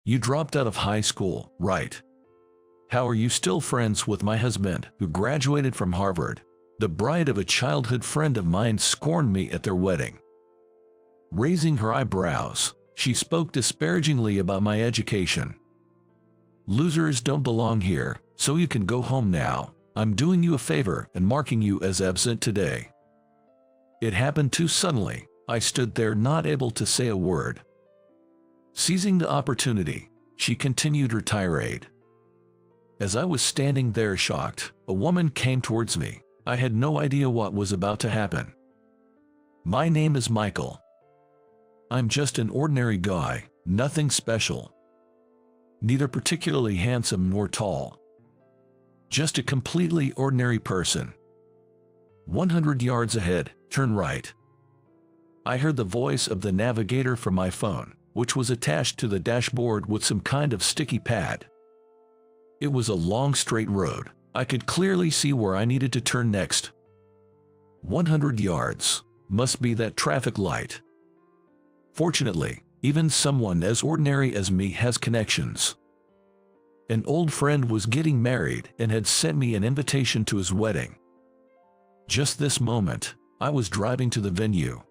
You dropped out of high school, right? How are you still friends with my husband, who graduated from Harvard? The bride of a childhood friend of mine scorned me at their wedding. Raising her eyebrows, she spoke disparagingly about my education. Losers don't belong here, so you can go home now. I'm doing you a favor and marking you as absent today. It happened too suddenly. I stood there not able to say a word. Seizing the opportunity, she continued her tirade. As I was standing there shocked, a woman came towards me. I had no idea what was about to happen. My name is Michael. I'm just an ordinary guy, nothing special. Neither particularly handsome nor tall. Just a completely ordinary person. 100 yards ahead, turn right. I heard the voice of the navigator from my phone, which was attached to the dashboard with some kind of sticky pad. It was a long straight road. I could clearly see where I needed to turn next. 100 yards. Must be that traffic light. Fortunately, even someone as ordinary as me has connections. An old friend was getting married and had sent me an invitation to his wedding. Just this moment, I was driving to the venue.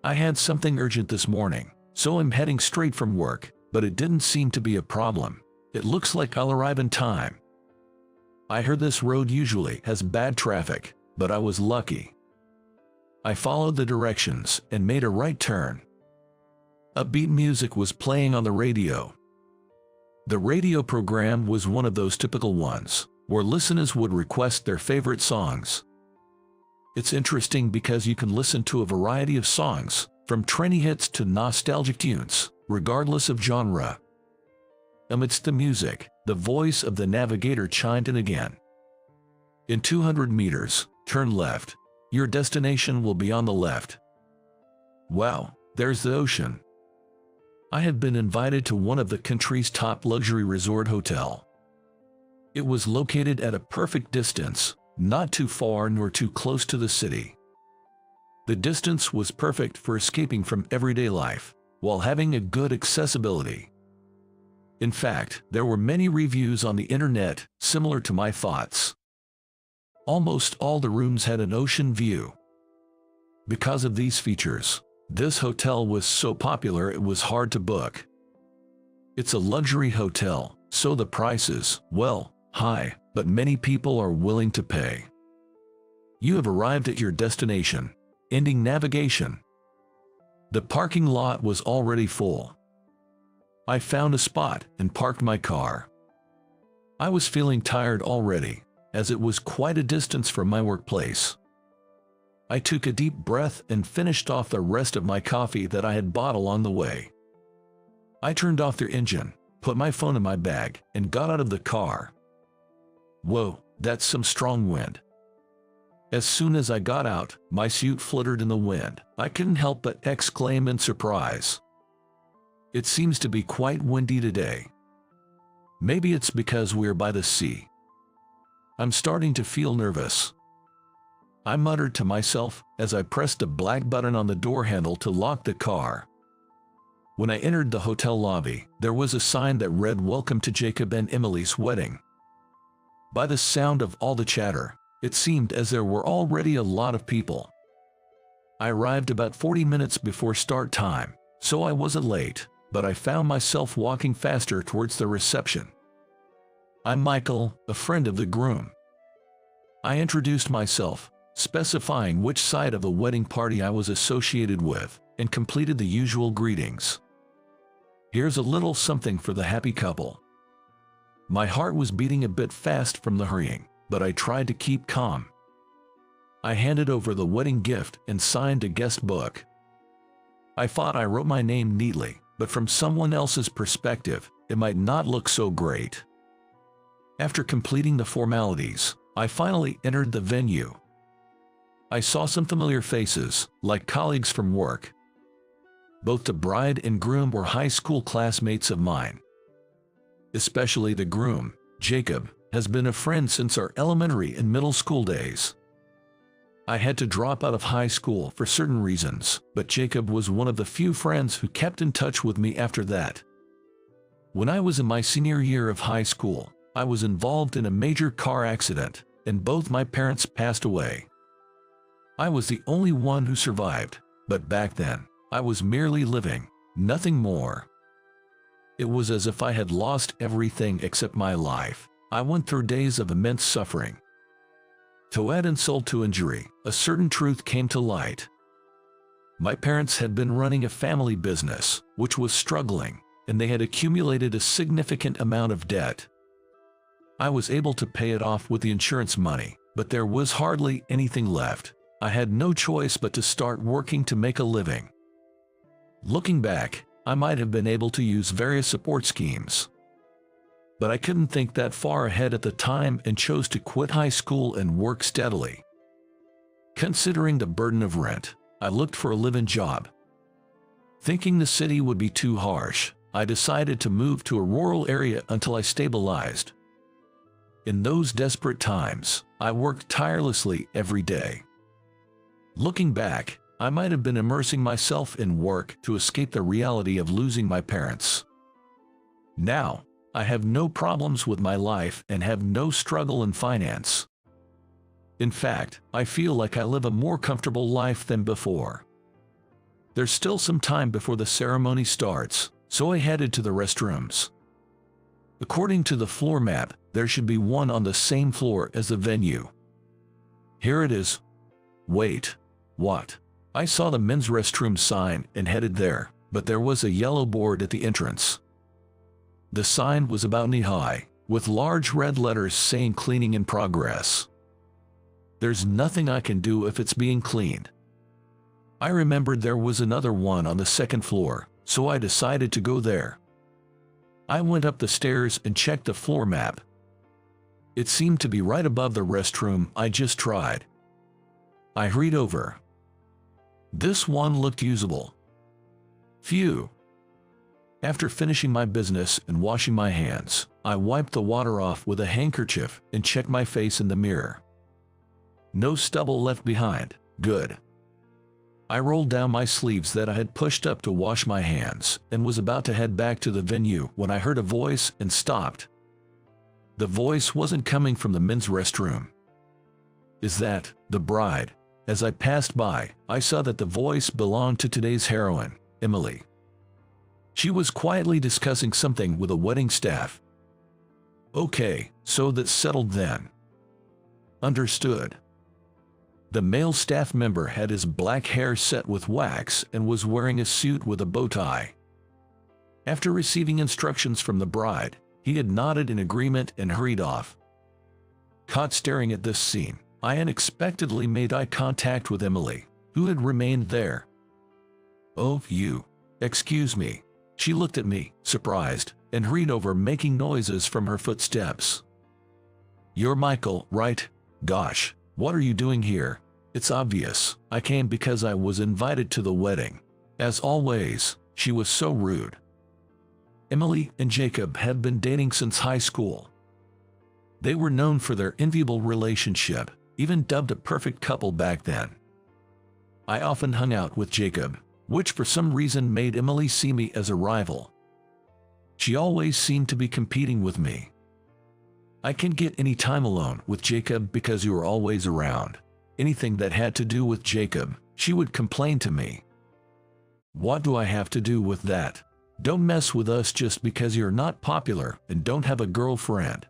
I had something urgent this morning, so I'm heading straight from work, but it didn't seem to be a problem. It looks like I'll arrive in time. I heard this road usually has bad traffic, but I was lucky. I followed the directions and made a right turn. Upbeat music was playing on the radio. The radio program was one of those typical ones, where listeners would request their favorite songs. It's interesting because you can listen to a variety of songs, from trendy hits to nostalgic tunes, regardless of genre. Amidst the music, the voice of the navigator chimed in again. In 200 meters, turn left. Your destination will be on the left. Wow, there's the ocean. I had been invited to one of the country's top luxury resort hotel. It was located at a perfect distance, not too far nor too close to the city. The distance was perfect for escaping from everyday life, while having a good accessibility. In fact, there were many reviews on the internet similar to my thoughts. Almost all the rooms had an ocean view. Because of these features, this hotel was so popular it was hard to book. It's a luxury hotel, so the prices, well, high, but many people are willing to pay. You have arrived at your destination. Ending navigation. The parking lot was already full. I found a spot and parked my car. I was feeling tired already, as it was quite a distance from my workplace. I took a deep breath and finished off the rest of my coffee that I had bought along the way. I turned off the engine, put my phone in my bag, and got out of the car. Whoa, that's some strong wind. As soon as I got out, my suit fluttered in the wind. I couldn't help but exclaim in surprise. It seems to be quite windy today. Maybe it's because we're by the sea. I'm starting to feel nervous. I muttered to myself as I pressed the black button on the door handle to lock the car. When I entered the hotel lobby, there was a sign that read "Welcome to Jacob and Emily's wedding." By the sound of all the chatter, it seemed as there were already a lot of people. I arrived about 40 minutes before start time, so I wasn't late, but I found myself walking faster towards the reception. I'm Michael, a friend of the groom. I introduced myself, specifying which side of the wedding party I was associated with, and completed the usual greetings. Here's a little something for the happy couple. My heart was beating a bit fast from the hurrying, but I tried to keep calm. I handed over the wedding gift and signed a guest book. I thought I wrote my name neatly, but from someone else's perspective, it might not look so great. After completing the formalities, I finally entered the venue. I saw some familiar faces, like colleagues from work. Both the bride and groom were high school classmates of mine. Especially the groom, Jacob, has been a friend since our elementary and middle school days. I had to drop out of high school for certain reasons, but Jacob was one of the few friends who kept in touch with me after that. When I was in my senior year of high school, I was involved in a major car accident, and both my parents passed away. I was the only one who survived, but back then, I was merely living, nothing more. It was as if I had lost everything except my life. I went through days of immense suffering. To add insult to injury, a certain truth came to light. My parents had been running a family business, which was struggling, and they had accumulated a significant amount of debt. I was able to pay it off with the insurance money, but there was hardly anything left. I had no choice but to start working to make a living. Looking back, I might have been able to use various support schemes. But I couldn't think that far ahead at the time and chose to quit high school and work steadily. Considering the burden of rent, I looked for a live-in job. Thinking the city would be too harsh, I decided to move to a rural area until I stabilized. In those desperate times, I worked tirelessly every day. Looking back, I might have been immersing myself in work to escape the reality of losing my parents. Now, I have no problems with my life and have no struggle in finance. In fact, I feel like I live a more comfortable life than before. There's still some time before the ceremony starts, so I headed to the restrooms. According to the floor map, there should be one on the same floor as the venue. Here it is. Wait, what? I saw the men's restroom sign and headed there, but there was a yellow board at the entrance. The sign was about knee-high, with large red letters saying cleaning in progress. There's nothing I can do if it's being cleaned. I remembered there was another one on the second floor, so I decided to go there. I went up the stairs and checked the floor map. It seemed to be right above the restroom I just tried. I hurried over. This one looked usable. Phew. After finishing my business and washing my hands, I wiped the water off with a handkerchief and checked my face in the mirror. No stubble left behind. Good. I rolled down my sleeves that I had pushed up to wash my hands and was about to head back to the venue when I heard a voice and stopped. The voice wasn't coming from the men's restroom. Is that the bride? As I passed by, I saw that the voice belonged to today's heroine, Emily. She was quietly discussing something with a wedding staff. Okay, so that's settled then. Understood. The male staff member had his black hair set with wax and was wearing a suit with a bow tie. After receiving instructions from the bride, he had nodded in agreement and hurried off. Caught staring at this scene, I unexpectedly made eye contact with Emily, who had remained there. Oh, you. Excuse me. She looked at me, surprised, and hurried over making noises from her footsteps. You're Michael, right? Gosh, what are you doing here? It's obvious. I came because I was invited to the wedding. As always, she was so rude. Emily and Jacob had been dating since high school. They were known for their enviable relationship, even dubbed a perfect couple back then. I often hung out with Jacob, which for some reason made Emily see me as a rival. She always seemed to be competing with me. I can't get any time alone with Jacob because you are always around. Anything that had to do with Jacob, she would complain to me. What do I have to do with that? Don't mess with us just because you're not popular and don't have a girlfriend.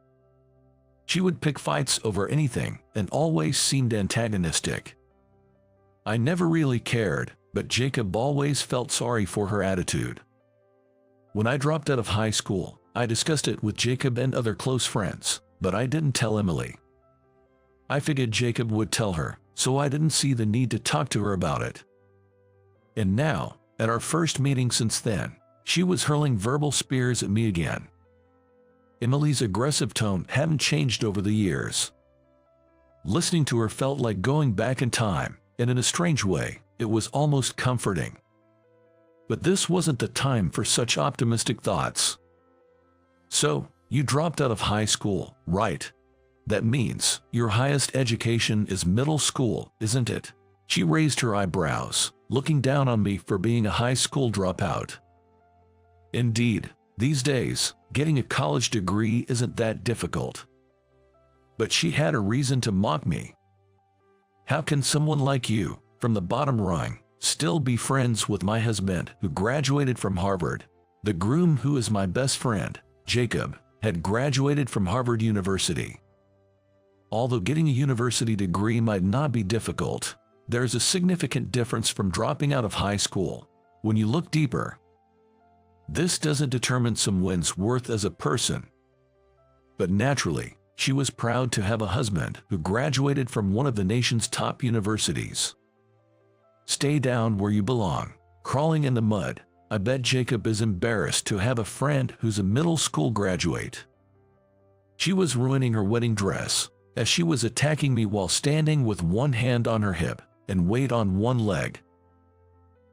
She would pick fights over anything and always seemed antagonistic. I never really cared, but Jacob always felt sorry for her attitude. When I dropped out of high school, I discussed it with Jacob and other close friends, but I didn't tell Emily. I figured Jacob would tell her, so I didn't see the need to talk to her about it. And now, at our first meeting since then, she was hurling verbal spears at me again. Emily's aggressive tone hadn't changed over the years. Listening to her felt like going back in time, and in a strange way, it was almost comforting. But this wasn't the time for such optimistic thoughts. So, you dropped out of high school, right? That means your highest education is middle school, isn't it? She raised her eyebrows, looking down on me for being a high school dropout. Indeed, These days, getting a college degree isn't that difficult. But she had a reason to mock me. How can someone like you, from the bottom rung, still be friends with my husband who graduated from Harvard? The groom, who is my best friend, Jacob, had graduated from Harvard University. Although getting a university degree might not be difficult, there's a significant difference from dropping out of high school. When you look deeper, this doesn't determine someone's worth as a person. But naturally, she was proud to have a husband who graduated from one of the nation's top universities. Stay down where you belong, crawling in the mud. I bet Jacob is embarrassed to have a friend who's a middle school graduate. She was ruining her wedding dress, as she was attacking me while standing with one hand on her hip and weight on one leg.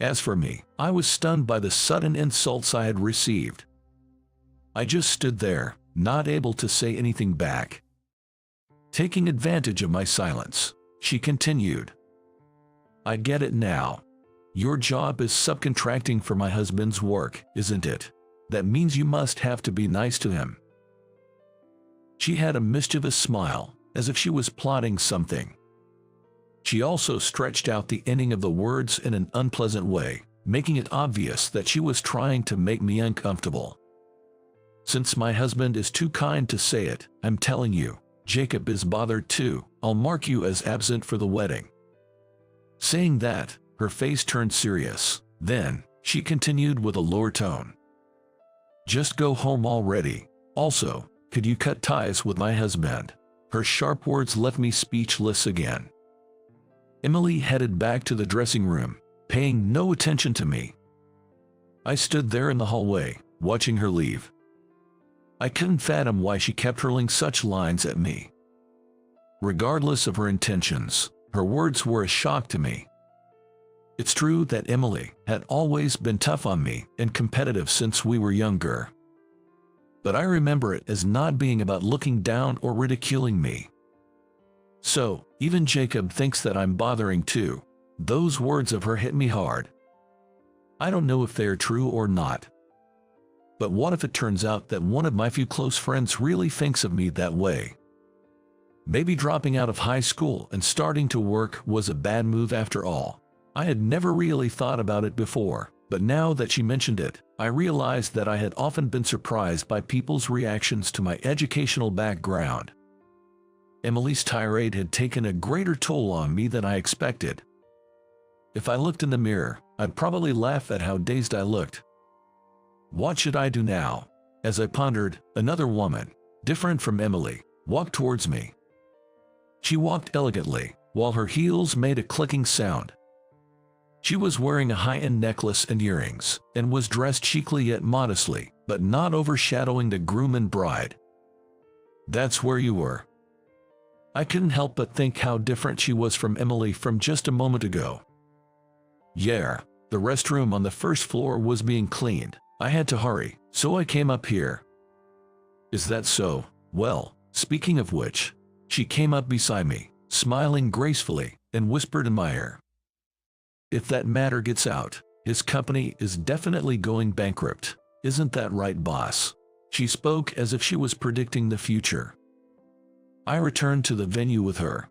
As for me, I was stunned by the sudden insults I had received. I just stood there, not able to say anything back. Taking advantage of my silence, she continued. I get it now. Your job is subcontracting for my husband's work, isn't it? That means you must have to be nice to him. She had a mischievous smile, as if she was plotting something. She also stretched out the ending of the words in an unpleasant way, making it obvious that she was trying to make me uncomfortable. Since my husband is too kind to say it, I'm telling you, Jacob is bothered too. I'll mark you as absent for the wedding. Saying that, her face turned serious. Then, she continued with a lower tone. Just go home already. Also, could you cut ties with my husband? Her sharp words left me speechless again. Emily headed back to the dressing room, paying no attention to me. I stood there in the hallway, watching her leave. I couldn't fathom why she kept hurling such lines at me. Regardless of her intentions, her words were a shock to me. It's true that Emily had always been tough on me and competitive since we were younger. But I remember it as not being about looking down or ridiculing me. So, even Jacob thinks that I'm bothering too. Those words of her hit me hard. I don't know if they are true or not. But what if it turns out that one of my few close friends really thinks of me that way? Maybe dropping out of high school and starting to work was a bad move after all. I had never really thought about it before, but now that she mentioned it, I realized that I had often been surprised by people's reactions to my educational background. Emily's tirade had taken a greater toll on me than I expected. If I looked in the mirror, I'd probably laugh at how dazed I looked. What should I do now? As I pondered, another woman, different from Emily, walked towards me. She walked elegantly, while her heels made a clicking sound. She was wearing a high-end necklace and earrings, and was dressed chicly yet modestly, but not overshadowing the groom and bride. That's where you were. I couldn't help but think how different she was from Emily from just a moment ago. Yeah, the restroom on the first floor was being cleaned. I had to hurry, so I came up here. Is that so? Well, speaking of which, she came up beside me, smiling gracefully, and whispered in my ear. If that matter gets out, his company is definitely going bankrupt. Isn't that right, boss? She spoke as if she was predicting the future. I returned to the venue with her.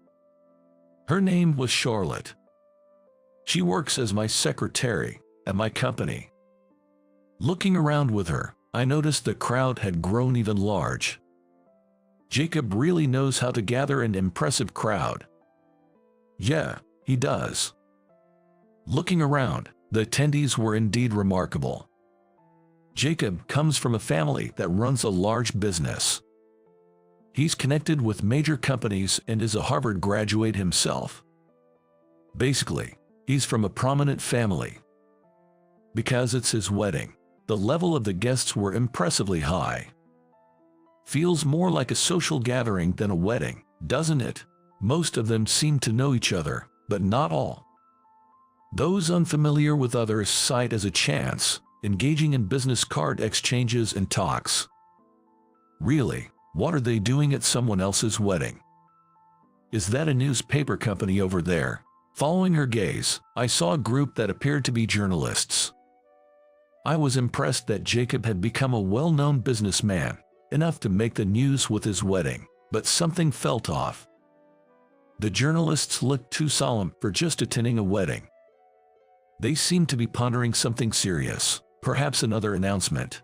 Her name was Charlotte. She works as my secretary at my company. Looking around with her, I noticed the crowd had grown even large. Jacob really knows how to gather an impressive crowd. Yeah, he does. Looking around, the attendees were indeed remarkable. Jacob comes from a family that runs a large business. He's connected with major companies and is a Harvard graduate himself. Basically, he's from a prominent family. Because it's his wedding, the level of the guests were impressively high. Feels more like a social gathering than a wedding, doesn't it? Most of them seem to know each other, but not all. Those unfamiliar with others saw it as a chance, engaging in business card exchanges and talks. Really, what are they doing at someone else's wedding? Is that a newspaper company over there? Following her gaze, I saw a group that appeared to be journalists. I was impressed that Jacob had become a well-known businessman, enough to make the news with his wedding, but something felt off. The journalists looked too solemn for just attending a wedding. They seemed to be pondering something serious, perhaps another announcement.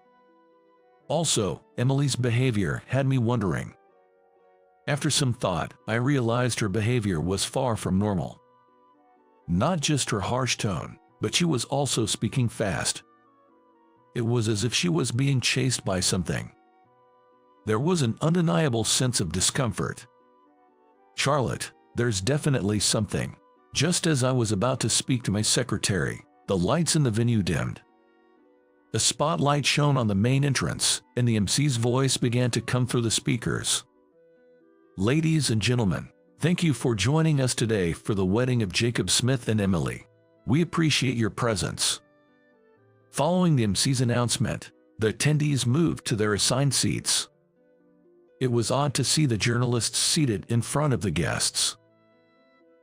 Also, Emily's behavior had me wondering. After some thought, I realized her behavior was far from normal. Not just her harsh tone, but she was also speaking fast. It was as if she was being chased by something. There was an undeniable sense of discomfort. "Charlotte, there's definitely something." Just as I was about to speak to my secretary, the lights in the venue dimmed. A spotlight shone on the main entrance, and the MC's voice began to come through the speakers. "Ladies and gentlemen, thank you for joining us today for the wedding of Jacob Smith and Emily. We appreciate your presence." Following the MC's announcement, the attendees moved to their assigned seats. It was odd to see the journalists seated in front of the guests.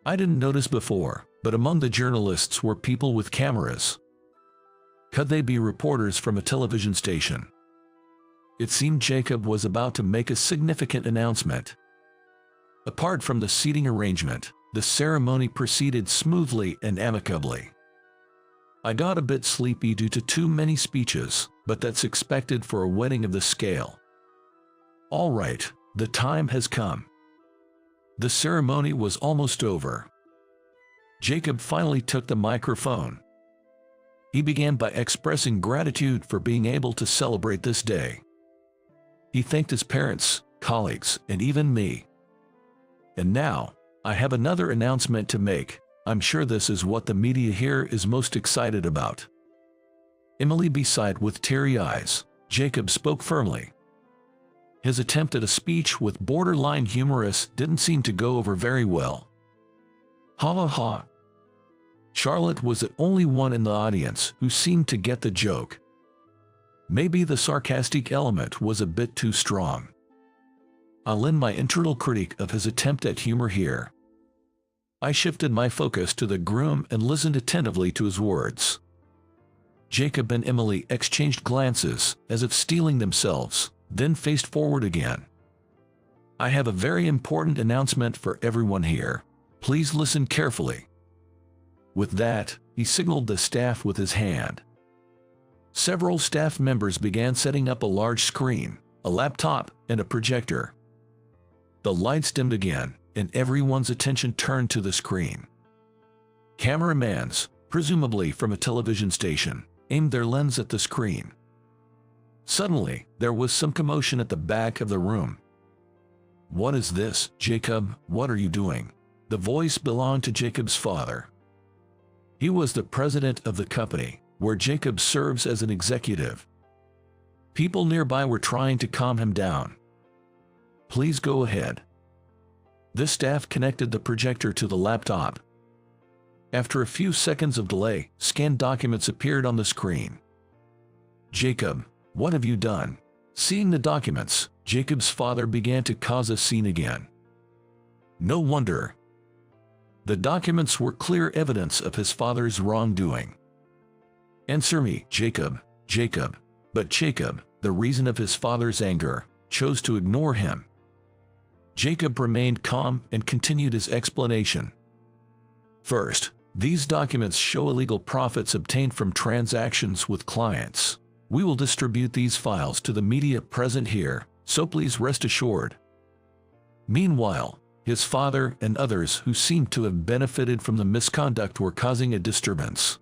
I didn't notice before, but among the journalists were people with cameras. Could they be reporters from a television station? It seemed Jacob was about to make a significant announcement. Apart from the seating arrangement, the ceremony proceeded smoothly and amicably. I got a bit sleepy due to too many speeches, but that's expected for a wedding of this scale. All right, the time has come. The ceremony was almost over. Jacob finally took the microphone. He began by expressing gratitude for being able to celebrate this day. He thanked his parents, colleagues, and even me. "And now, I have another announcement to make. I'm sure this is what the media here is most excited about." Emily beside with teary eyes, Jacob spoke firmly. His attempt at a speech with borderline humorous didn't seem to go over very well. "Ha ha ha." Charlotte was the only one in the audience who seemed to get the joke. Maybe the sarcastic element was a bit too strong. I'll lend my internal critique of his attempt at humor here. I shifted my focus to the groom and listened attentively to his words. Jacob and Emily exchanged glances as if steeling themselves, then faced forward again. "I have a very important announcement for everyone here. Please listen carefully." With that, he signaled the staff with his hand. Several staff members began setting up a large screen, a laptop, and a projector. The lights dimmed again, and everyone's attention turned to the screen. Cameramans, presumably from a television station, aimed their lens at the screen. Suddenly, there was some commotion at the back of the room. "What is this, Jacob? What are you doing?" The voice belonged to Jacob's father. He was the president of the company, where Jacob serves as an executive. People nearby were trying to calm him down. "Please go ahead." The staff connected the projector to the laptop. After a few seconds of delay, scanned documents appeared on the screen. "Jacob, what have you done?" Seeing the documents, Jacob's father began to cause a scene again. No wonder. The documents were clear evidence of his father's wrongdoing. "Answer me, Jacob, Jacob." But Jacob, the reason of his father's anger, chose to ignore him. Jacob remained calm and continued his explanation. "First, these documents show illegal profits obtained from transactions with clients. We will distribute these files to the media present here, so please rest assured." Meanwhile, his father and others who seemed to have benefited from the misconduct were causing a disturbance.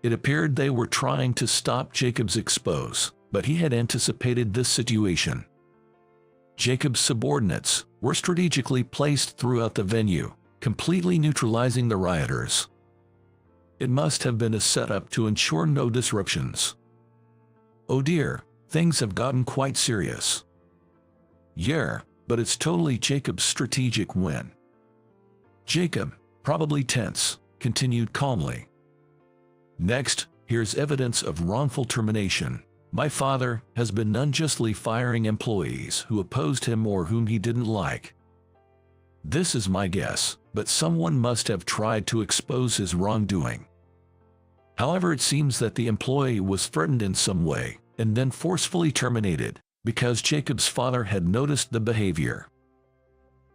It appeared they were trying to stop Jacob's expose, but he had anticipated this situation. Jacob's subordinates were strategically placed throughout the venue, completely neutralizing the rioters. It must have been a setup to ensure no disruptions. Oh dear, things have gotten quite serious. Yeah, but it's totally Jacob's strategic win. Jacob, probably tense, continued calmly. "Next, here's evidence of wrongful termination. My father has been unjustly firing employees who opposed him or whom he didn't like. This is my guess, but someone must have tried to expose his wrongdoing. However, it seems that the employee was threatened in some way and then forcefully terminated because Jacob's father had noticed the behavior.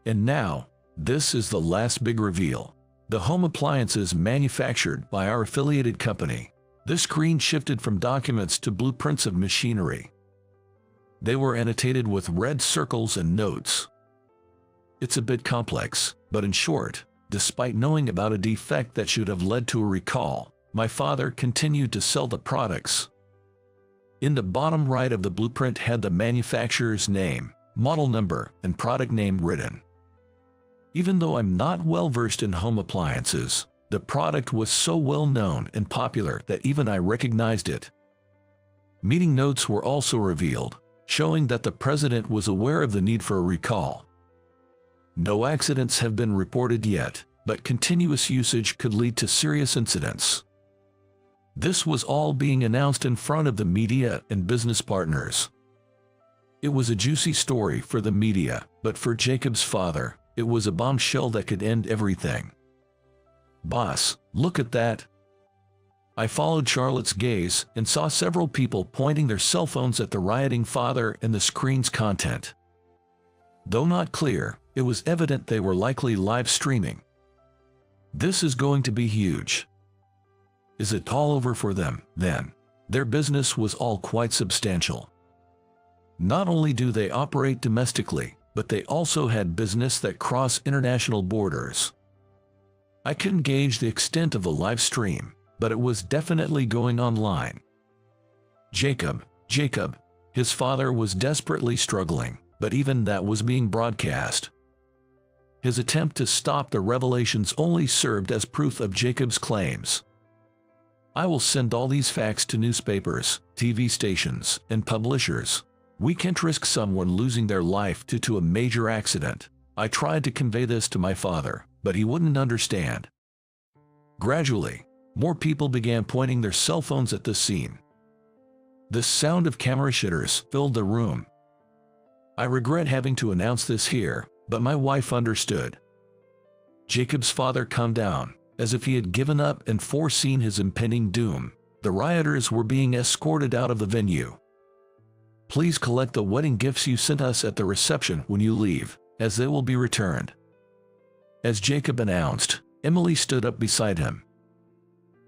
And now, this is the last big reveal. The home appliances manufactured by our affiliated company. This screen shifted from documents to blueprints of machinery. They were annotated with red circles and notes. It's a bit complex, but in short, despite knowing about a defect that should have led to a recall, my father continued to sell the products. In the bottom right of the blueprint had the manufacturer's name, model number, and product name written. Even though I'm not well versed in home appliances, the product was so well known and popular that even I recognized it. Meeting notes were also revealed, showing that the president was aware of the need for a recall. No accidents have been reported yet, but continuous usage could lead to serious incidents. This was all being announced in front of the media and business partners. It was a juicy story for the media, but for Jacob's father, it was a bombshell that could end everything. "Boss, look at that." I followed Charlotte's gaze and saw several people pointing their cell phones at the rioting father and the screen's content. Though not clear, it was evident they were likely live streaming. This is going to be huge. Is it all over for them, then? Their business was all quite substantial. Not only do they operate domestically, but they also had business that crossed international borders. I couldn't gauge the extent of the live stream, but it was definitely going online. Jacob, his father was desperately struggling, but even that was being broadcast. His attempt to stop the revelations only served as proof of Jacob's claims. "I will send all these facts to newspapers, TV stations, and publishers. We can't risk someone losing their life due to a major accident." I tried to convey this to my father, but he wouldn't understand. Gradually, more people began pointing their cell phones at the scene. The sound of camera shutters filled the room. I regret having to announce this here, but my wife understood. Jacob's father calmed down, as if he had given up and foreseen his impending doom. The rioters were being escorted out of the venue. "Please collect the wedding gifts you sent us at the reception when you leave, as they will be returned." As Jacob announced, Emily stood up beside him.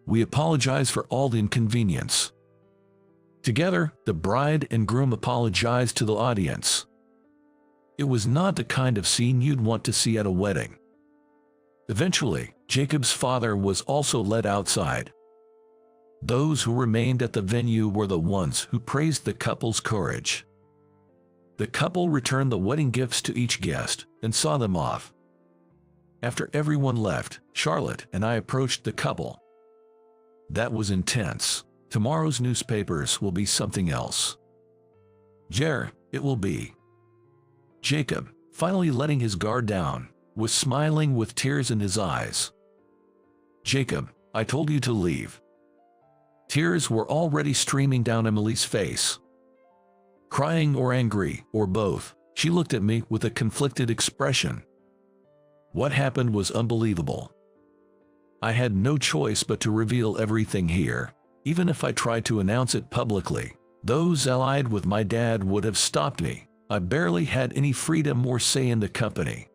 "We apologize for all the inconvenience." Together, the bride and groom apologized to the audience. It was not the kind of scene you'd want to see at a wedding. Eventually, Jacob's father was also led outside. Those who remained at the venue were the ones who praised the couple's courage. The couple returned the wedding gifts to each guest and saw them off. After everyone left, Charlotte and I approached the couple. "That was intense. Tomorrow's newspapers will be something else." "Jer, it will be." Jacob, finally letting his guard down, was smiling with tears in his eyes. "Jacob, I told you to leave." Tears were already streaming down Emily's face. Crying or angry, or both, she looked at me with a conflicted expression. What happened was unbelievable. I had no choice but to reveal everything here. Even if I tried to announce it publicly, those allied with my dad would have stopped me. I barely had any freedom or say in the company.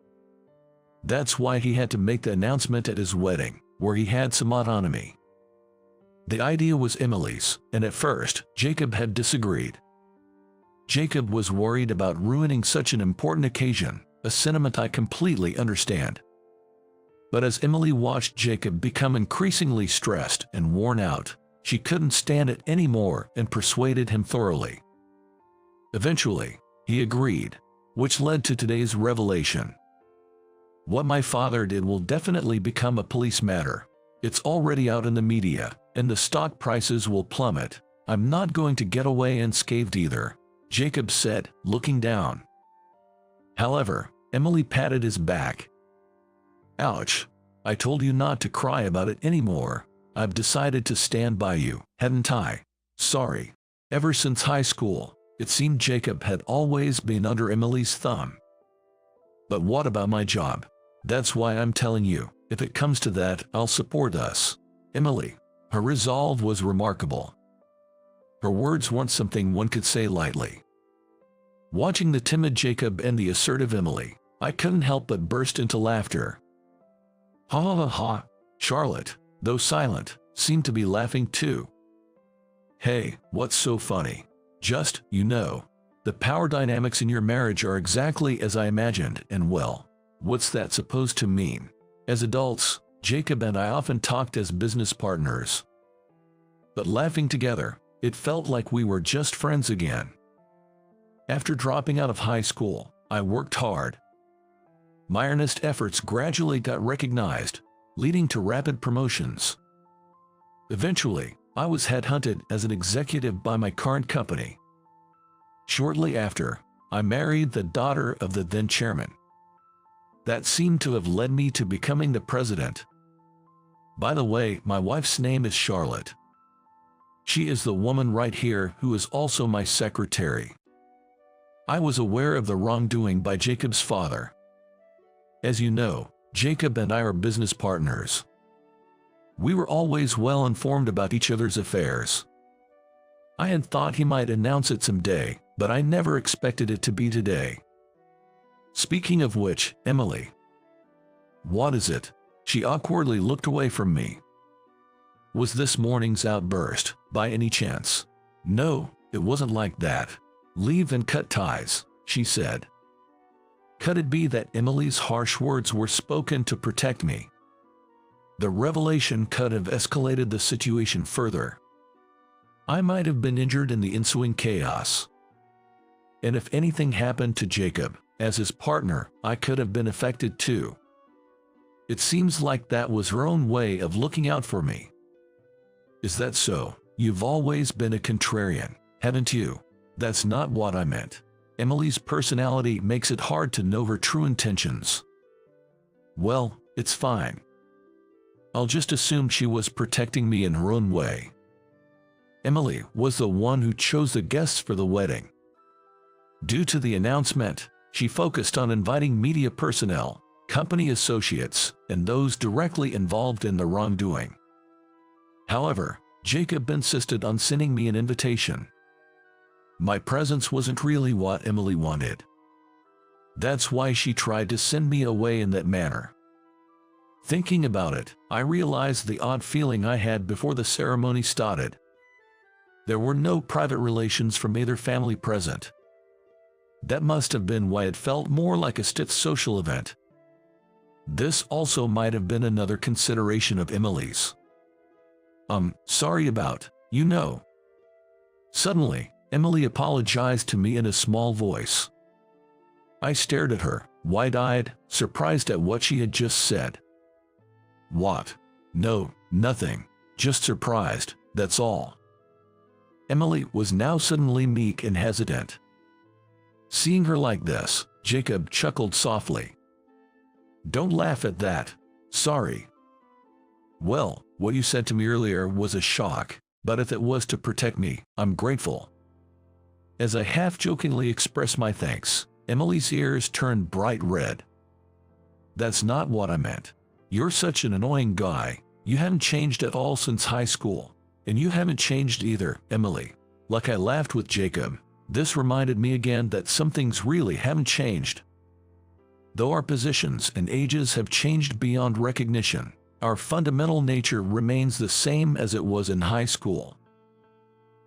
That's why he had to make the announcement at his wedding, where he had some autonomy. The idea was Emily's, and at first, Jacob had disagreed. Jacob was worried about ruining such an important occasion, a sentiment I completely understand. But as Emily watched Jacob become increasingly stressed and worn out, she couldn't stand it anymore and persuaded him thoroughly. Eventually, he agreed, which led to today's revelation. What my father did will definitely become a police matter. It's already out in the media, and the stock prices will plummet. I'm not going to get away unscathed either, Jacob said, looking down. However, Emily patted his back. "Ouch. I told you not to cry about it anymore. I've decided to stand by you, hadn't I? Sorry." Ever since high school, it seemed Jacob had always been under Emily's thumb. "But what about my job? That's why I'm telling you. If it comes to that, I'll support us." Emily, Her resolve was remarkable. Her words weren't something one could say lightly. Watching the timid Jacob and the assertive Emily, I couldn't help but burst into laughter. Ha ha ha ha. Charlotte, though silent, seemed to be laughing too. Hey, what's so funny? Just, the power dynamics in your marriage are exactly as I imagined, and well, what's that supposed to mean? As adults, Jacob and I often talked as business partners. But laughing together, it felt like we were just friends again. After dropping out of high school, I worked hard. My earnest efforts gradually got recognized, leading to rapid promotions. Eventually, I was headhunted as an executive by my current company. Shortly after, I married the daughter of the then chairman. That seemed to have led me to becoming the president. By the way, my wife's name is Charlotte. She is the woman right here who is also my secretary. I was aware of the wrongdoing by Jacob's father. As you know, Jacob and I are business partners. We were always well informed about each other's affairs. I had thought he might announce it someday, but I never expected it to be today. Speaking of which, Emily. What is it? She awkwardly looked away from me. Was this morning's outburst, by any chance? No, it wasn't like that. Leave and cut ties, she said. Could it be that Emily's harsh words were spoken to protect me? The revelation could have escalated the situation further. I might have been injured in the ensuing chaos. And if anything happened to Jacob, as his partner, I could have been affected too. It seems like that was her own way of looking out for me. Is that so? You've always been a contrarian, haven't you? That's not what I meant. Emily's personality makes it hard to know her true intentions. Well, it's fine. I'll just assume she was protecting me in her own way. Emily was the one who chose the guests for the wedding. Due to the announcement, she focused on inviting media personnel, company associates, and those directly involved in the wrongdoing. However, Jacob insisted on sending me an invitation. My presence wasn't really what Emily wanted. That's why she tried to send me away in that manner. Thinking about it, I realized the odd feeling I had before the ceremony started. There were no private relations from either family present. That must have been why it felt more like a stiff social event. This also might have been another consideration of Emily's. Sorry about, Suddenly, Emily apologized to me in a small voice. I stared at her, wide-eyed, surprised at what she had just said. What? No, nothing. Just surprised, that's all. Emily was now suddenly meek and hesitant. Seeing her like this, Jacob chuckled softly. Don't laugh at that. Sorry. Well, what you said to me earlier was a shock, but if it was to protect me, I'm grateful. As I half-jokingly expressed my thanks, Emily's ears turned bright red. That's not what I meant. You're such an annoying guy. You haven't changed at all since high school. And you haven't changed either, Emily. Like I laughed with Jacob, this reminded me again that some things really haven't changed. Though our positions and ages have changed beyond recognition, our fundamental nature remains the same as it was in high school.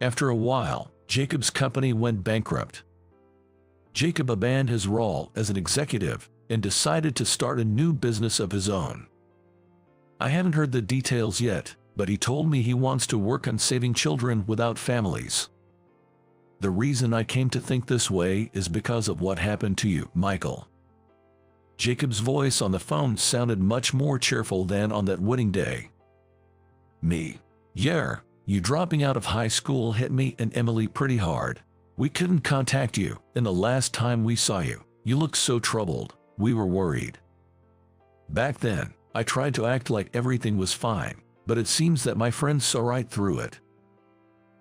After a while, Jacob's company went bankrupt. Jacob abandoned his role as an executive and decided to start a new business of his own. I haven't heard the details yet, but he told me he wants to work on saving children without families. The reason I came to think this way is because of what happened to you, Michael. Jacob's voice on the phone sounded much more cheerful than on that wedding day. Me? Yeah, you dropping out of high school hit me and Emily pretty hard. We couldn't contact you, and the last time we saw you, you looked so troubled, we were worried. Back then, I tried to act like everything was fine, but it seems that my friends saw right through it.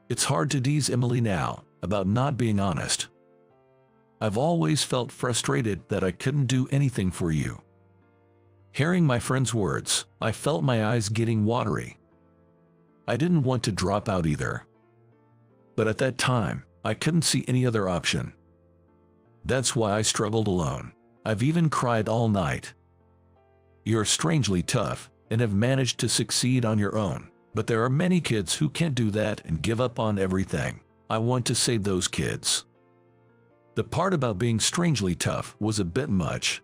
It's hard to tease Emily now about not being honest. I've always felt frustrated that I couldn't do anything for you. Hearing my friend's words, I felt my eyes getting watery. I didn't want to drop out either. But at that time, I couldn't see any other option. That's why I struggled alone. I've even cried all night. You're strangely tough and have managed to succeed on your own, but there are many kids who can't do that and give up on everything. I want to save those kids. The part about being strangely tough was a bit much,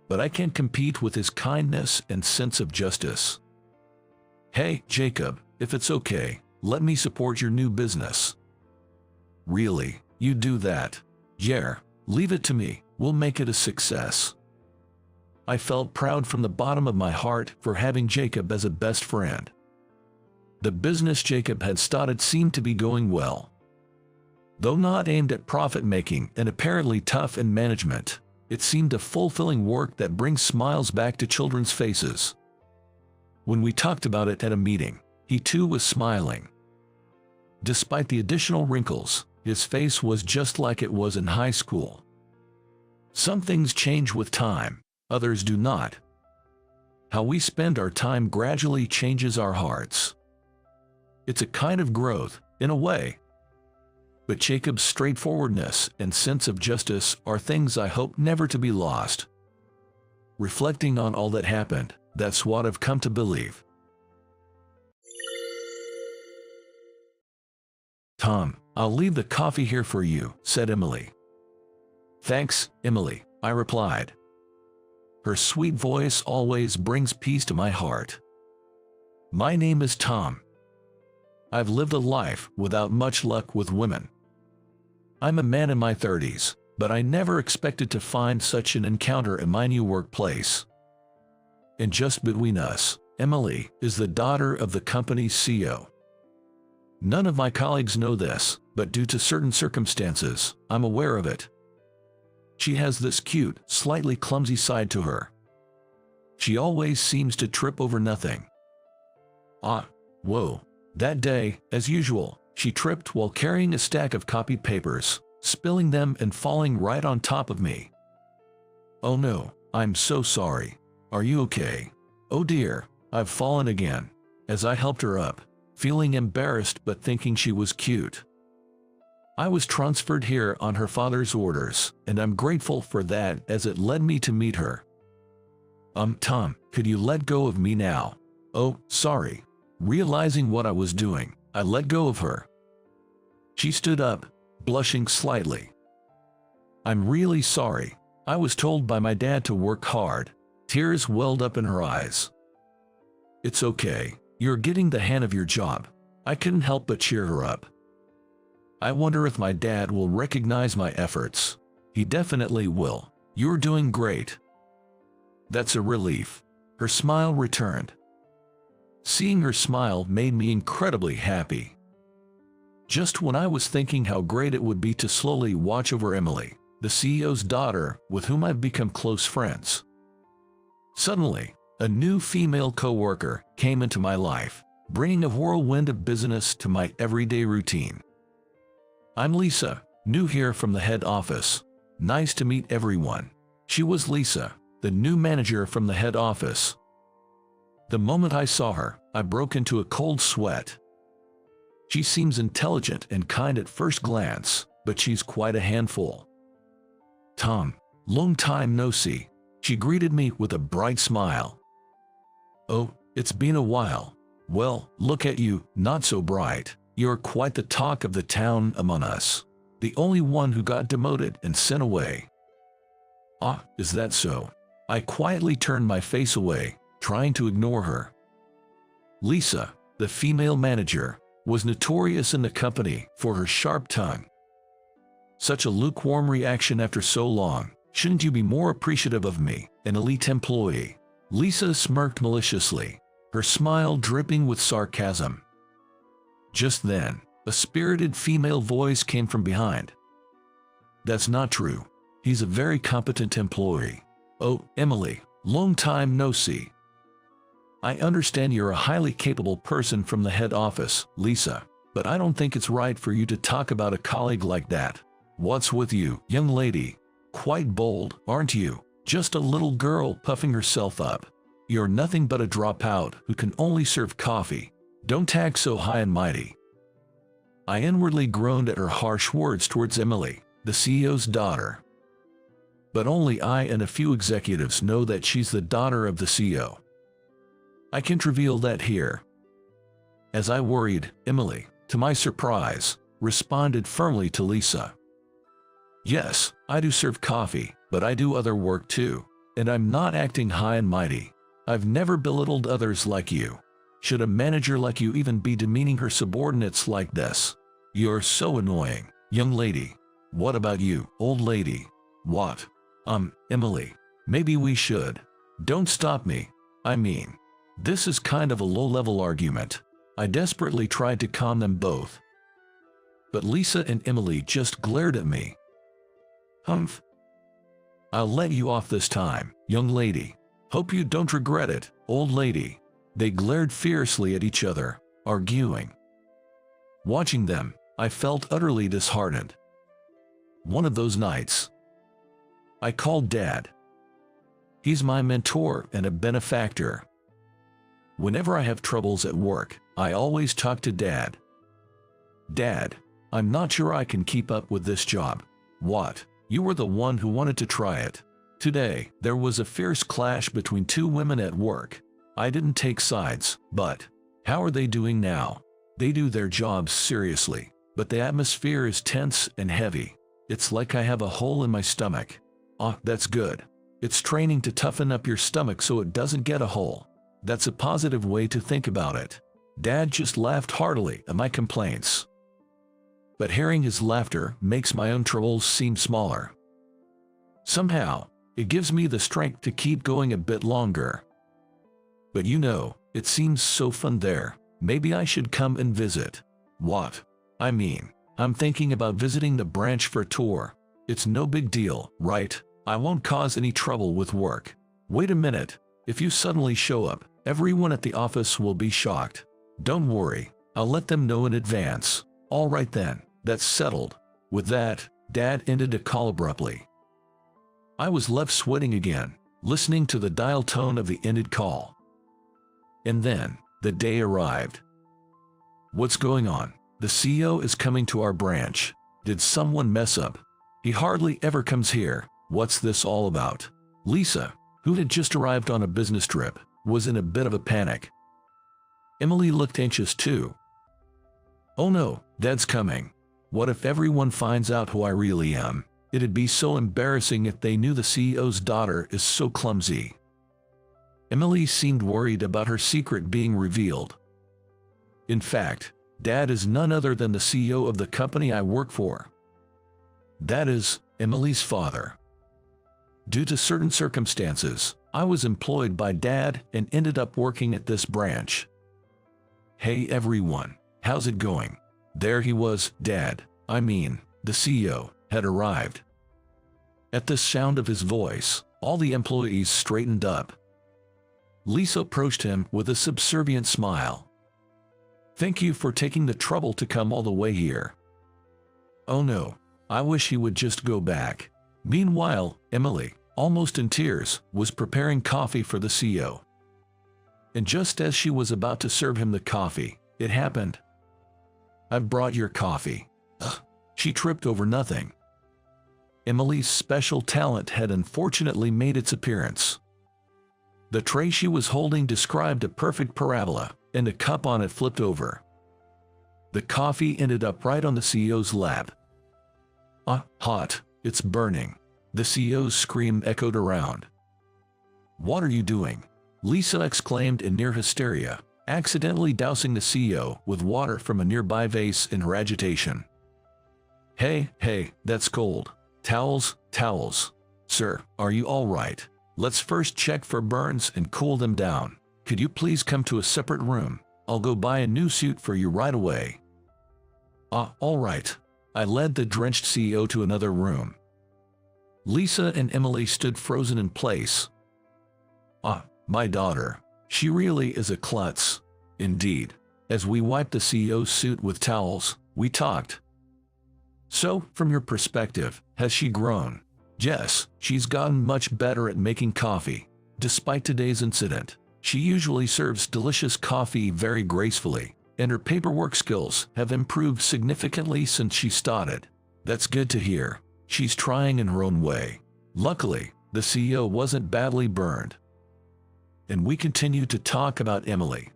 but I can't compete with his kindness and sense of justice. Hey, Jacob, if it's okay, let me support your new business. Really, you do that? Yeah, leave it to me, we'll make it a success. I felt proud from the bottom of my heart for having Jacob as a best friend. The business Jacob had started seemed to be going well. Though not aimed at profit-making and apparently tough in management, it seemed a fulfilling work that brings smiles back to children's faces. When we talked about it at a meeting, he too was smiling. Despite the additional wrinkles, his face was just like it was in high school. Some things change with time, others do not. How we spend our time gradually changes our hearts. It's a kind of growth, in a way. But Jacob's straightforwardness and sense of justice are things I hope never to be lost. Reflecting on all that happened, that's what I've come to believe. Tom, I'll leave the coffee here for you, said Emily. Thanks, Emily, I replied. Her sweet voice always brings peace to my heart. My name is Tom. I've lived a life without much luck with women. I'm a man in my 30s, but I never expected to find such an encounter in my new workplace. And just between us, Emily is the daughter of the company's CEO. None of my colleagues know this, but due to certain circumstances, I'm aware of it. She has this cute, slightly clumsy side to her. She always seems to trip over nothing. Whoa. That day, as usual, she tripped while carrying a stack of copied papers, spilling them and falling right on top of me. Oh no, I'm so sorry. Are you okay? Oh dear, I've fallen again. As I helped her up, feeling embarrassed but thinking she was cute. I was transferred here on her father's orders, and I'm grateful for that as it led me to meet her. Tom, could you let go of me now? Oh, sorry. Realizing what I was doing, I let go of her. She stood up, blushing slightly. I'm really sorry. I was told by my dad to work hard. Tears welled up in her eyes. It's okay. You're getting the hang of your job. I couldn't help but cheer her up. I wonder if my dad will recognize my efforts. He definitely will. You're doing great. That's a relief. Her smile returned. Seeing her smile made me incredibly happy. Just when I was thinking how great it would be to slowly watch over Emily, the CEO's daughter, with whom I've become close friends. Suddenly, a new female co-worker came into my life, bringing a whirlwind of business to my everyday routine. I'm Lisa, new here from the head office. Nice to meet everyone. She was Lisa, the new manager from the head office. The moment I saw her, I broke into a cold sweat. She seems intelligent and kind at first glance, but she's quite a handful. Tom, long time no see. She greeted me with a bright smile. Oh, it's been a while. Well, look at you, not so bright. You're quite the talk of the town among us. The only one who got demoted and sent away. Is that so? I quietly turned my face away, trying to ignore her. Lisa, the female manager, was notorious in the company for her sharp tongue. Such a lukewarm reaction after so long. Shouldn't you be more appreciative of me, an elite employee? Lisa smirked maliciously, her smile dripping with sarcasm. Just then, a spirited female voice came from behind. That's not true. He's a very competent employee. Oh, Emily, long time no see. I understand you're a highly capable person from the head office, Lisa, but I don't think it's right for you to talk about a colleague like that. What's with you, young lady? Quite bold, aren't you? Just a little girl puffing herself up. You're nothing but a dropout who can only serve coffee. Don't tag so high and mighty." I inwardly groaned at her harsh words towards Emily, the CEO's daughter. But only I and a few executives know that she's the daughter of the CEO. I can't reveal that here. As I worried, Emily, to my surprise, responded firmly to Lisa. "Yes, I do serve coffee, but I do other work too, and I'm not acting high and mighty. I've never belittled others like you. Should a manager like you even be demeaning her subordinates like this? You're so annoying, young lady. What about you, old lady? What? Emily, maybe we should." "Don't stop me. I mean, this is kind of a low-level argument." I desperately tried to calm them both. But Lisa and Emily just glared at me. "Humph. I'll let you off this time, young lady. Hope you don't regret it, old lady." They glared fiercely at each other, arguing. Watching them, I felt utterly disheartened. One of those nights, I called Dad. He's my mentor and a benefactor. Whenever I have troubles at work, I always talk to Dad. "Dad, I'm not sure I can keep up with this job." "What? You were the one who wanted to try it." Today, there was a fierce clash between two women at work. I didn't take sides, but how are they doing now? They do their jobs seriously, but the atmosphere is tense and heavy. It's like I have a hole in my stomach. Ah, that's good. It's training to toughen up your stomach so it doesn't get a hole. That's a positive way to think about it. Dad just laughed heartily at my complaints. But hearing his laughter makes my own troubles seem smaller. Somehow, it gives me the strength to keep going a bit longer. "But you know, it seems so fun there. Maybe I should come and visit." "What? I mean, I'm thinking about visiting the branch for a tour. It's no big deal, right? I won't cause any trouble with work." "Wait a minute. If you suddenly show up, everyone at the office will be shocked." "Don't worry. I'll let them know in advance." "All right then, that's settled." With that, Dad ended the call abruptly. I was left sweating again, listening to the dial tone of the ended call. And then, the day arrived. "What's going on? The CEO is coming to our branch. Did someone mess up? He hardly ever comes here. What's this all about?" Lisa, who had just arrived on a business trip, was in a bit of a panic. Emily looked anxious too. "Oh no, Dad's coming. What if everyone finds out who I really am? It'd be so embarrassing if they knew the CEO's daughter is so clumsy." Emily seemed worried about her secret being revealed. "In fact, Dad is none other than the CEO of the company I work for. That is, Emily's father. Due to certain circumstances, I was employed by Dad and ended up working at this branch." "Hey everyone, how's it going?" There he was, Dad, I mean, the CEO, had arrived. At the sound of his voice, all the employees straightened up. Lisa approached him with a subservient smile. "Thank you for taking the trouble to come all the way here." "Oh no, I wish he would just go back." Meanwhile, Emily, almost in tears, was preparing coffee for the CEO. And just as she was about to serve him the coffee, it happened. "I've brought your coffee." Ugh, she tripped over nothing. Emily's special talent had unfortunately made its appearance. The tray she was holding described a perfect parabola, and a cup on it flipped over. The coffee ended up right on the CEO's lap. "Ah, hot, it's burning." The CEO's scream echoed around. "What are you doing?" Lisa exclaimed in near hysteria, accidentally dousing the CEO with water from a nearby vase in her agitation. Hey, that's cold. Towels, towels. Sir, are you all right? Let's first check for burns and cool them down. Could you please come to a separate room? I'll go buy a new suit for you right away." "Ah, all right." I led the drenched CEO to another room. Lisa and Emily stood frozen in place. "Ah, my daughter. She really is a klutz." Indeed. As we wiped the CEO's suit with towels, we talked. "So, from your perspective, has she grown?" "Yes, she's gotten much better at making coffee, despite today's incident." She usually serves delicious coffee very gracefully, and her paperwork skills have improved significantly since she started. That's good to hear. She's trying in her own way. Luckily, the CEO wasn't badly burned. And we continued to talk about Emily.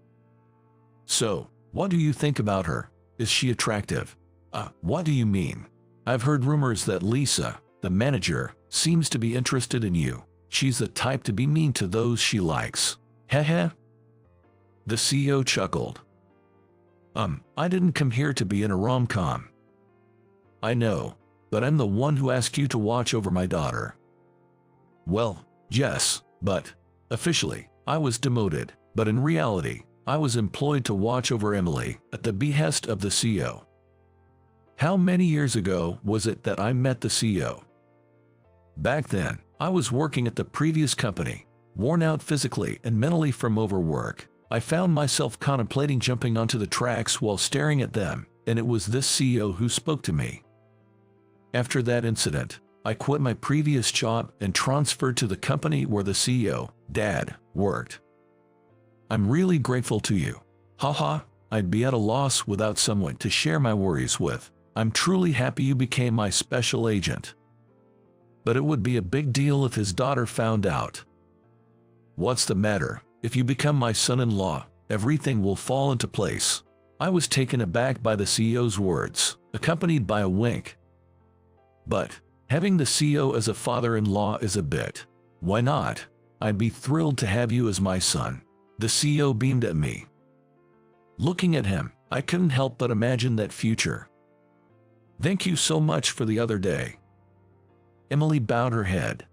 So, what do you think about her? Is she attractive? What do you mean? I've heard rumors that Lisa, the manager, seems to be interested in you. She's the type to be mean to those she likes. Heh. The CEO chuckled. I didn't come here to be in a rom-com. I know, but I'm the one who asked you to watch over my daughter. Well, yes, but officially, I was demoted, but in reality, I was employed to watch over Emily at the behest of the CEO. How many years ago was it that I met the CEO? Back then, I was working at the previous company, worn out physically and mentally from overwork. I found myself contemplating jumping onto the tracks while staring at them, and it was this CEO who spoke to me. After that incident, I quit my previous job and transferred to the company where the CEO, Dad, worked. I'm really grateful to you. Haha, I'd be at a loss without someone to share my worries with. I'm truly happy you became my special agent. But it would be a big deal if his daughter found out. What's the matter? If you become my son-in-law, everything will fall into place. I was taken aback by the CEO's words, accompanied by a wink. But having the CEO as a father-in-law is a bit. Why not? I'd be thrilled to have you as my son. The CEO beamed at me. Looking at him, I couldn't help but imagine that future. Thank you so much for the other day. Emily bowed her head.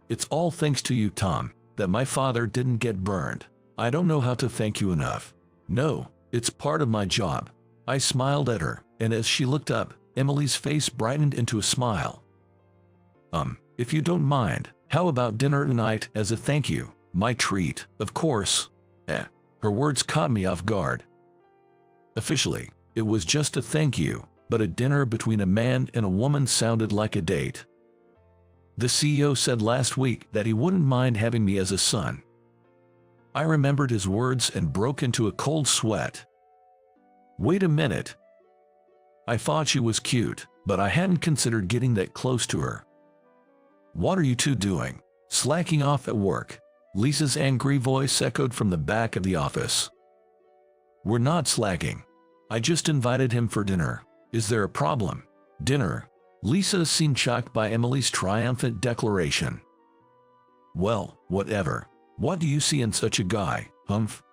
It's all thanks to you, Tom, that my father didn't get burned. I don't know how to thank you enough. No, it's part of my job. I smiled at her, and as she looked up, Emily's face brightened into a smile. If you don't mind, how about dinner tonight as a thank you? My treat, of course. Her words caught me off guard. Officially, it was just a thank you, but a dinner between a man and a woman sounded like a date. The CEO said last week that he wouldn't mind having me as a son. I remembered his words and broke into a cold sweat. Wait a minute. I thought she was cute, but I hadn't considered getting that close to her. What are you two doing? Slacking off at work? Lisa's angry voice echoed from the back of the office. We're not slacking. I just invited him for dinner. Is there a problem? Dinner? Lisa seemed shocked by Emily's triumphant declaration. Well, whatever. What do you see in such a guy, Humph?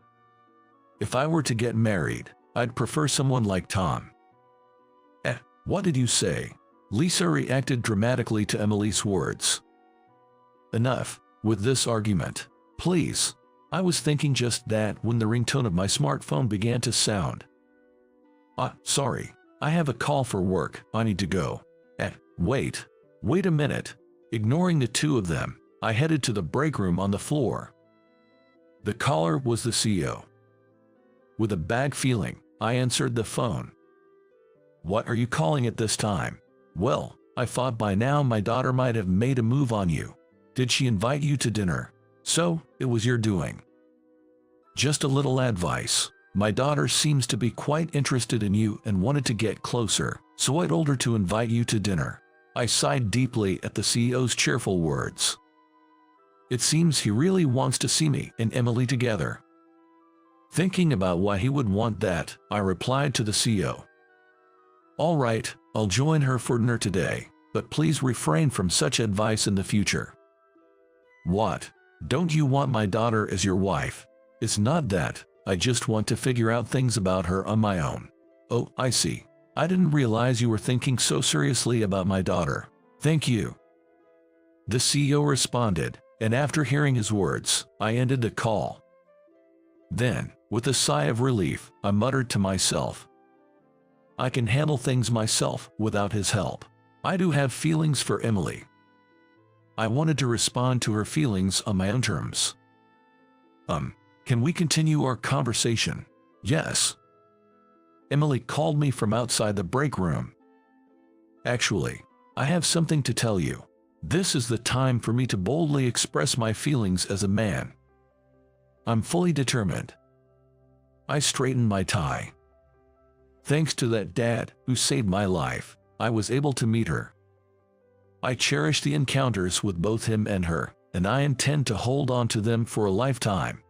If I were to get married, I'd prefer someone like Tom. What did you say? Lisa reacted dramatically to Emily's words. Enough with this argument, please. I was thinking just that when the ringtone of my smartphone began to sound. Sorry. I have a call for work. I need to go. Wait a minute. Ignoring the two of them, I headed to the break room on the floor. The caller was the CEO. With a bad feeling, I answered the phone. What are you calling at this time? Well, I thought by now my daughter might have made a move on you. Did she invite you to dinner? So, it was your doing. Just a little advice. My daughter seems to be quite interested in you and wanted to get closer, so I told her to invite you to dinner. I sighed deeply at the CEO's cheerful words. It seems he really wants to see me and Emily together. Thinking about why he would want that, I replied to the CEO. All right, I'll join her for dinner today, but please refrain from such advice in the future. What? Don't you want my daughter as your wife? It's not that. I just want to figure out things about her on my own. Oh, I see. I didn't realize you were thinking so seriously about my daughter. Thank you. The CEO responded, and after hearing his words, I ended the call. Then, with a sigh of relief, I muttered to myself. I can handle things myself without his help. I do have feelings for Emily. I wanted to respond to her feelings on my own terms. Can we continue our conversation? Yes. Emily called me from outside the break room. Actually, I have something to tell you. This is the time for me to boldly express my feelings as a man. I'm fully determined. I straightened my tie. Thanks to that dad who saved my life, I was able to meet her. I cherish the encounters with both him and her, and I intend to hold on to them for a lifetime.